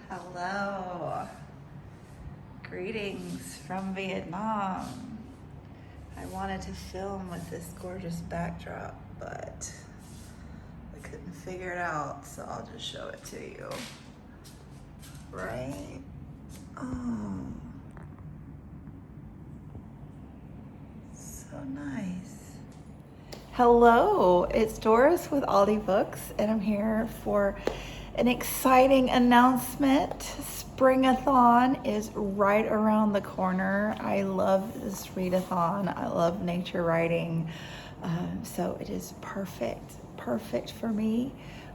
Hello. Greetings from Vietnam. I wanted to film with this gorgeous backdrop, but I couldn't figure it out, so I'll just show it to you. Right? Oh, so nice. Hello, it's Doris with Aldi Books, and I'm here for an exciting announcement. Springathon is right around the corner. I love this readathon. I love nature writing. So it is perfect for me.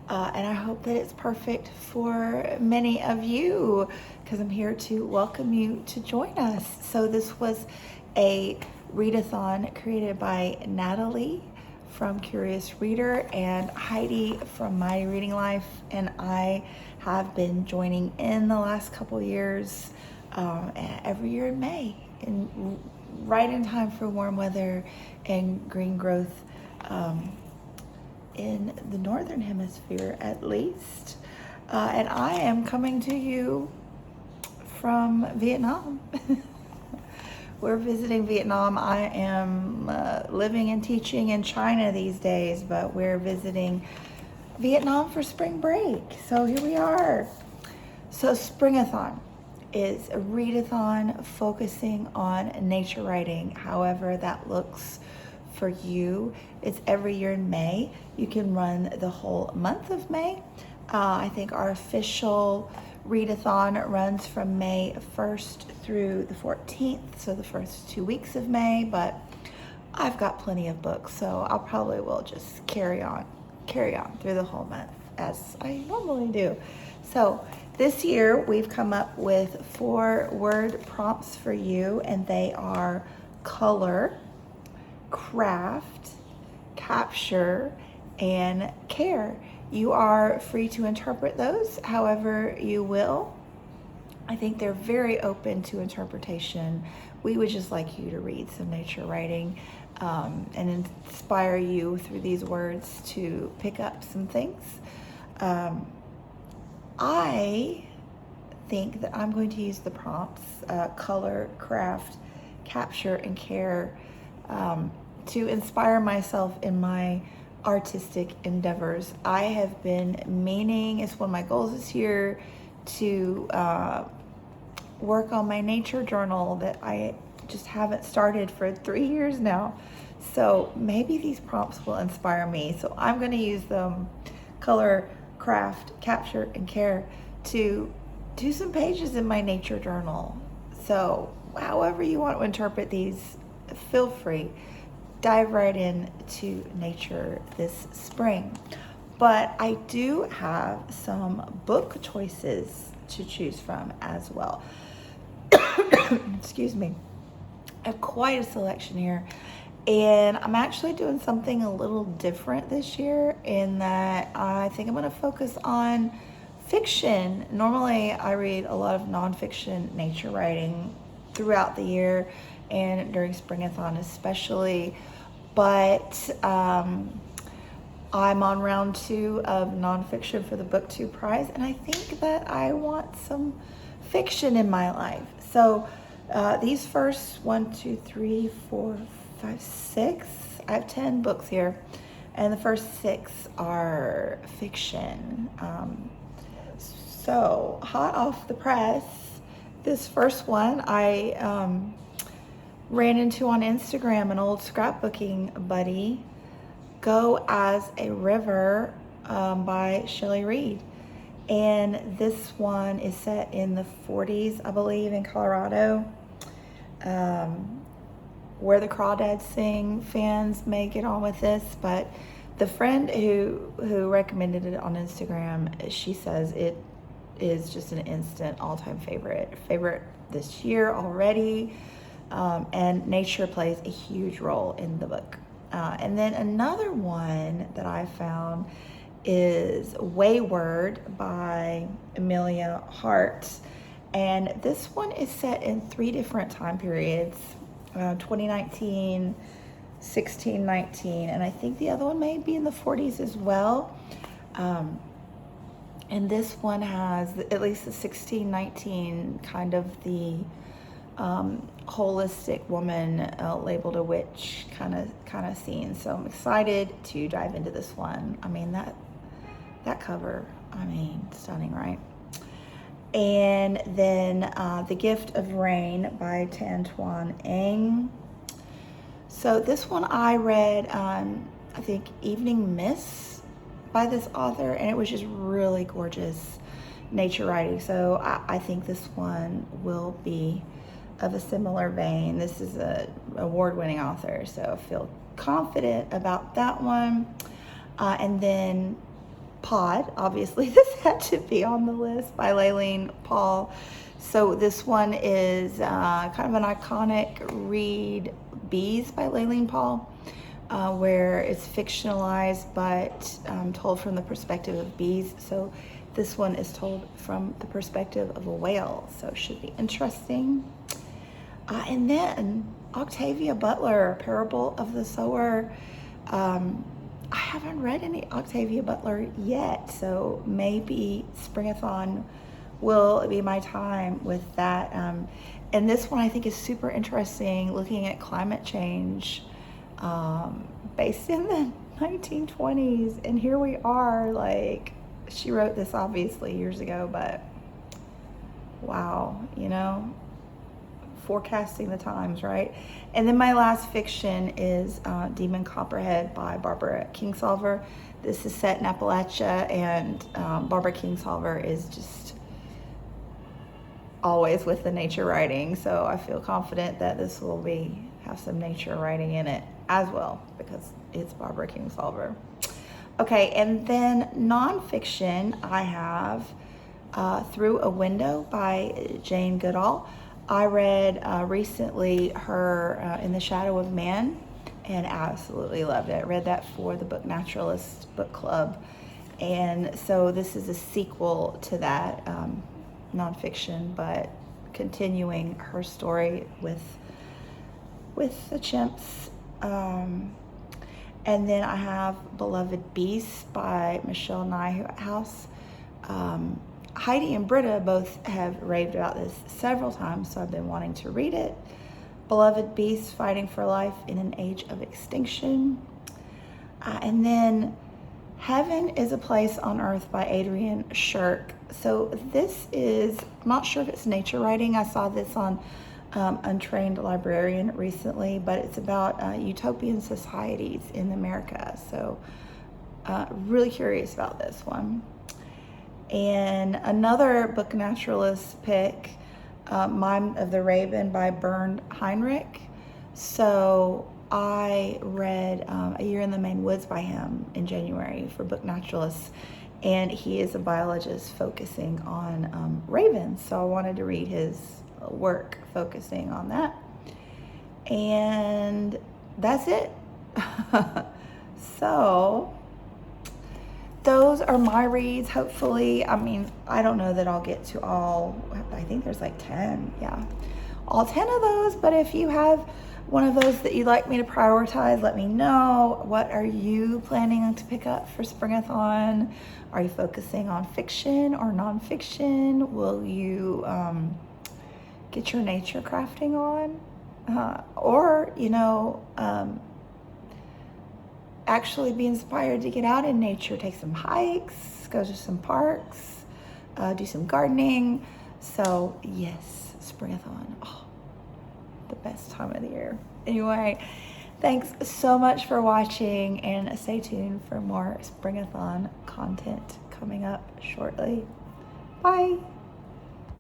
And I hope that it's perfect for many of you because I'm here to welcome you to join us. So this was a readathon created by Natalie from Curious Reader and Heidi from My Reading Life, and I have been joining in the last couple years, every year in May, right in time for warm weather and green growth in the northern hemisphere at least. And I am coming to you from Vietnam. We're visiting Vietnam. I am living and teaching in China these days, but we're visiting Vietnam for spring break. So here we are. So Springathon is a readathon focusing on nature writing, however that looks for you. It's every year in May. You can run the whole month of May. I think our official readathon runs from May 1st through the 14th, so the first 2 weeks of May, but I've got plenty of books, so I'll probably will just carry on through the whole month as I normally do. So this year we've come up with 4 word prompts for you, and they are color, craft, capture, and care. You are free to interpret those however you will. I think they're very open to interpretation. We would just like you to read some nature writing and inspire you through these words to pick up some things. I think that I'm going to use the prompts color, craft, capture, and care to inspire myself in my artistic endeavors. I have been meaning, it's one of my goals this year, to work on my nature journal that I just haven't started for 3 years now. So maybe these prompts will inspire me. So I'm going to use them, color, craft, capture, and care, to do some pages in my nature journal. So however you want to interpret these, feel free. Dive right into nature this spring. But I do have some book choices to choose from as well. Excuse me. I have quite a selection here. And I'm actually doing something a little different this year in that I think I'm going to focus on fiction. Normally I read a lot of nonfiction nature writing throughout the year and during Springathon especially, but I'm on round 2 of nonfiction for the Book 2 prize, and I think that I want some fiction in my life. So these first 1, 2, 3, 4, 5, 6, I have 10 books here, and the first 6 are fiction. So hot off the press, this first one I ran into on Instagram, an old scrapbooking buddy, Go as a River by Shelley Reed. And this one is set in the 40s, I believe, in Colorado. Where the Crawdads Sing fans may get on with this, but the friend who recommended it on Instagram, she says it is just an instant all-time favorite this year already. And nature plays a huge role in the book. And then another one that I found is Wayward by Amelia Hart. And this one is set in 3 different time periods, 2019, 16, 19, and I think the other one may be in the 40s as well. And this one has at least the 1619 kind of the holistic woman labeled a witch kind of scene. So I'm excited to dive into this one. I mean, that cover, I mean, stunning, right? And then The Gift of Rain by Tan Tuan Eng. So this one I read, I think Evening Miss by this author, and it was just really gorgeous nature writing. So I think this one will be of a similar vein. This is a award-winning author, so I feel confident about that one. And then Pod, obviously this had to be on the list, by Laylene Paul. So this one is kind of an iconic read, Bees by Laylene Paul, where it's fictionalized but told from the perspective of bees. So this one is told from the perspective of a whale, so it should be interesting. And then Octavia Butler, Parable of the Sower. I haven't read any Octavia Butler yet, so maybe Springathon will be my time with that. And this one I think is super interesting, looking at climate change based in the 1920s. And here we are, like, she wrote this obviously years ago, but wow, you know, forecasting the times, right? And then my last fiction is Demon Copperhead by Barbara Kingsolver. This is set in Appalachia, and Barbara Kingsolver is just always with the nature writing, so I feel confident that this will have some nature writing in it as well, because it's Barbara Kingsolver. Okay, and then nonfiction, I have Through a Window by Jane Goodall. I read recently her In the Shadow of Man and absolutely loved it. I read that for the Book Naturalist book club. And so this is a sequel to that nonfiction, but continuing her story with the chimps. And then I have Beloved Beast by Michelle Nijhuis. Heidi and Britta both have raved about this several times, so I've been wanting to read it. Beloved Beast, Fighting for Life in an Age of Extinction. And then Heaven is a Place on Earth by Adrian Shirk. So this is, I'm not sure if it's nature writing. I saw this on Untrained Librarian recently, but it's about utopian societies in America. So really curious about this one. And another Book Naturalist pick, Mime of the Raven by Bernd Heinrich. So I read A Year in the Maine Woods by him in January for Book Naturalists, and he is a biologist focusing on ravens. So I wanted to read his work focusing on that. And that's it. So those are my reads, hopefully. I mean, I don't know that I'll get to all, I think there's like 10, yeah. All 10 of those, but if you have one of those that you'd like me to prioritize, let me know. What are you planning to pick up for Springathon? Are you focusing on fiction or nonfiction? Will you get your nature crafting on? Or, you know, actually be inspired to get out in nature, take some hikes, go to some parks, do some gardening. So yes, Springathon, oh, the best time of the year. Anyway, thanks so much for watching, and stay tuned for more Springathon content coming up shortly. Bye.